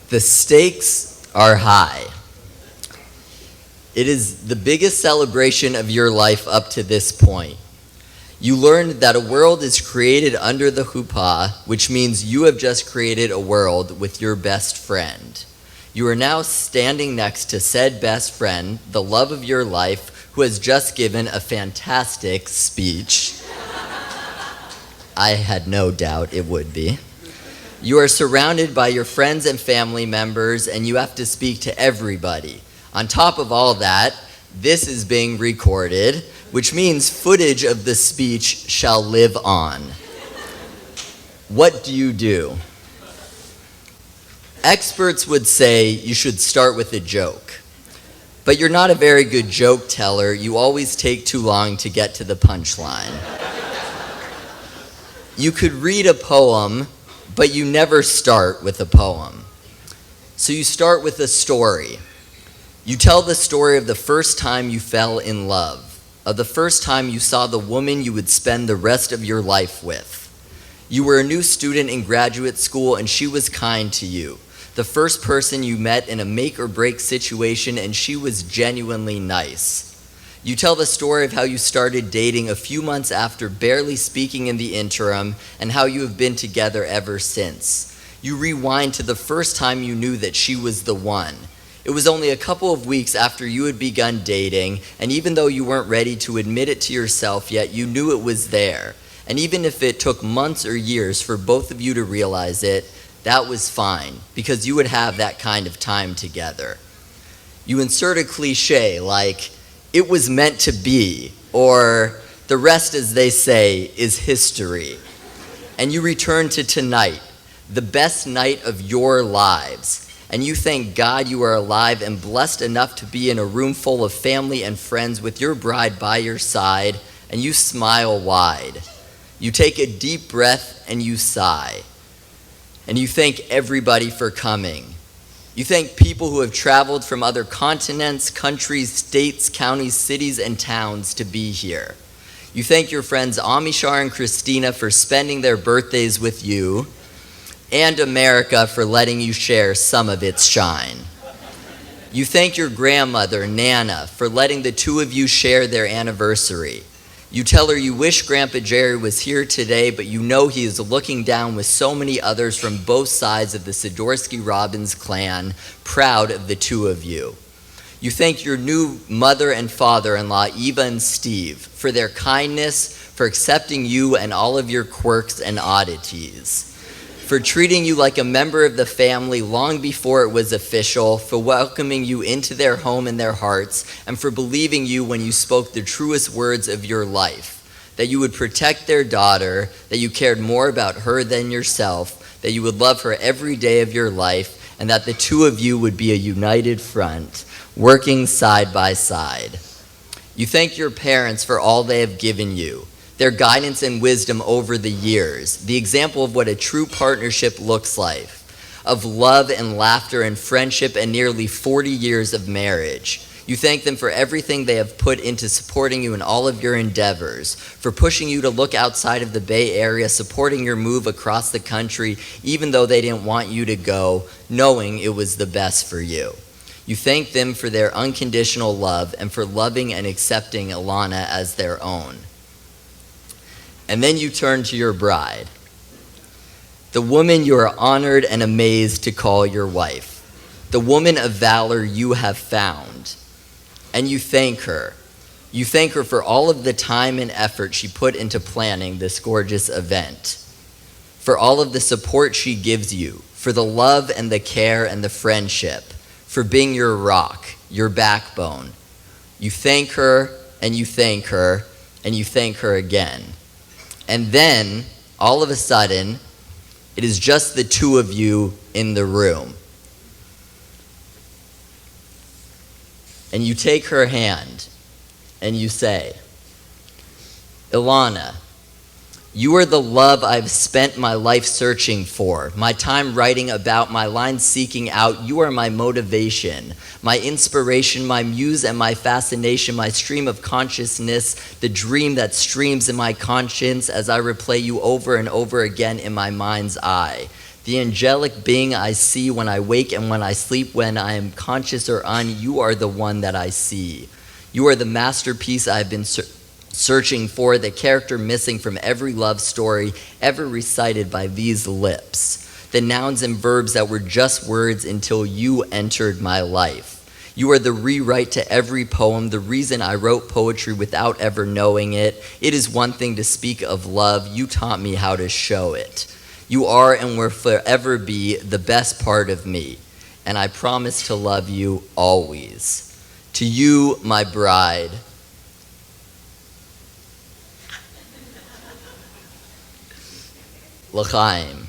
The stakes are high. It is the biggest celebration of your life up to this point. You learned that a world is created under the chuppah, which means you have just created a world with your best friend. You are now standing next to said best friend, the love of your life, who has just given a fantastic speech. I had no doubt it would be. You are surrounded by your friends and family members, and you have to speak to everybody. On top of all that, this is being recorded, which means footage of the speech shall live on. What do you do? Experts would say you should start with a joke. But you're not a very good joke teller. You always take too long to get to the punchline. You could read a poem, but you never start with a poem. So you start with a story. You tell the story of the first time you fell in love, of the first time you saw the woman you would spend the rest of your life with. You were a new student in graduate school and she was kind to you. The first person you met in a make or break situation and she was genuinely nice. You tell the story of how you started dating a few months after barely speaking in the interim and how you have been together ever since. You rewind to the first time you knew that she was the one. It was only a couple of weeks after you had begun dating, and even though you weren't ready to admit it to yourself yet, you knew it was there. And even if it took months or years for both of you to realize it, that was fine, because you would have that kind of time together. You insert a cliche like, "It was meant to be," or "the rest, as they say, is history." And you return to tonight, the best night of your lives. And you thank God you are alive and blessed enough to be in a room full of family and friends with your bride by your side, and you smile wide. You take a deep breath and you sigh. And you thank everybody for coming. You thank people who have traveled from other continents, countries, states, counties, cities, and towns to be here. You thank your friends Amishar and Christina for spending their birthdays with you, and America for letting you share some of its shine. You thank your grandmother, Nana, for letting the two of you share their anniversary. You tell her you wish Grandpa Jerry was here today, but you know he is looking down with so many others from both sides of the Sidorsky-Robbins clan, proud of the two of you. You thank your new mother and father-in-law, Eva and Steve, for their kindness, for accepting you and all of your quirks and oddities, for treating you like a member of the family long before it was official, for welcoming you into their home and their hearts, and for believing you when you spoke the truest words of your life, that you would protect their daughter, that you cared more about her than yourself, that you would love her every day of your life, and that the two of you would be a united front, working side by side. You thank your parents for all they have given you, their guidance and wisdom over the years, the example of what a true partnership looks like, of love and laughter and friendship and nearly 40 years of marriage. You thank them for everything they have put into supporting you in all of your endeavors, for pushing you to look outside of the Bay Area, supporting your move across the country, even though they didn't want you to go, knowing it was the best for you. You thank them for their unconditional love and for loving and accepting Ilana as their own. And then you turn to your bride, the woman you are honored and amazed to call your wife, the woman of valor you have found. And you thank her. You thank her for all of the time and effort she put into planning this gorgeous event, for all of the support she gives you, for the love and the care and the friendship, for being your rock, your backbone. You thank her, and you thank her, and you thank her again. And then, all of a sudden, it is just the two of you in the room. And you take her hand, and you say, "Ilana, you are the love I've spent my life searching for, my time writing about, my lines seeking out. You are my motivation, my inspiration, my muse and my fascination, my stream of consciousness, the dream that streams in my conscience as I replay you over and over again in my mind's eye. The angelic being I see when I wake and when I sleep, when I am conscious or you are the one that I see. You are the masterpiece I've been searching for, the character missing from every love story ever recited by these lips. The nouns and verbs that were just words until you entered my life. You are the rewrite to every poem, the reason I wrote poetry without ever knowing it. It is one thing to speak of love, you taught me how to show it. You are and will forever be the best part of me, and I promise to love you always. To you, my bride. L'chaim.